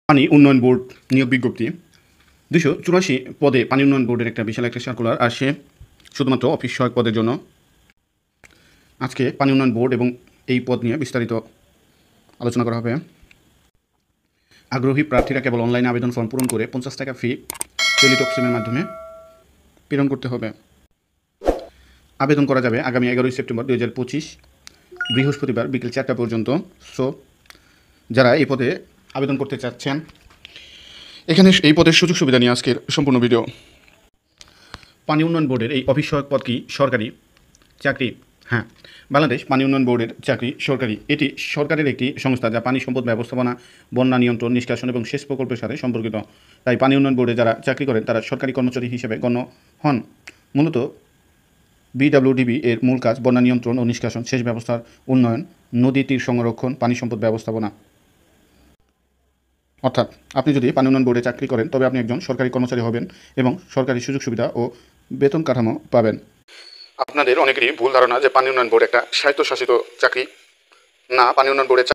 পানি উন্নয়ন বোর্ড নিয়োগ বিজ্ঞপ্তি 284 পদে পানি উন্নয়ন বোর্ডের একটা বিশাল একটা সার্কুলার আসে শুধুমাত্র অফিস সহায়ক পদের জন্য। আজকে পানি উন্নয়ন বোর্ড এবং এই পদ নিয়ে বিস্তারিত আলোচনা করা হবে। আগ্রহী প্রার্থীরা কেবল অনলাইনে আবেদন ফর্ম পূরণ করে 50 টাকা ফি টেলিটক সিমের মাধ্যমে প্রেরণ করতে হবে। আবেদন করা যাবে আগামী 11 সেপ্টেম্বর 2025 বৃহস্পতিবার বিকেল 4টা পর্যন্ত। সো যারা এই পদে আবেদন করতে চাচ্ছেন, এখানে এই পদের সুযোগ সুবিধা নিয়ে আজকের সম্পূর্ণ ভিডিও। পানি উন্নয়ন বোর্ডের এই অফিস সহায়ক পদ কি সরকারি চাকরি? হ্যাঁ, বাংলাদেশ পানি উন্নয়ন বোর্ডের চাকরি সরকারি। এটি সরকারের একটি সংস্থা যা পানি সম্পদ ব্যবস্থাপনা, বন্যা নিয়ন্ত্রণ, নিষ্কাশন এবং সেচ প্রকল্পের সাথে সম্পর্কিত। তাই পানি উন্নয়ন বোর্ডে যারা চাকরি করেন তারা সরকারি কর্মচারী হিসেবে গণ্য হন। মূলত বিডব্লিউডিবি এর মূল কাজ বন্যা নিয়ন্ত্রণ ও নিষ্কাশন, সেচ ব্যবস্থার উন্নয়ন, নদী তীর সংরক্ষণ, পানি সম্পদ ব্যবস্থাপনা। অর্থাৎ আপনি যদি পানি উন্নয়ন বোর্ডে চাকরি করেন তবে আপনি একজন সরকারি কর্মচারী হবেন এবং সরকারি সুযোগ সুবিধা ও বেতন কাঠামো পাবেন। আপনাদের অনেকেরই ভুল ধারণা যে পানি উন্নয়ন বোর্ড একটা স্বায়ত্তশাসিত চাকরি। না, পানি উন্নয়ন বোর্ডের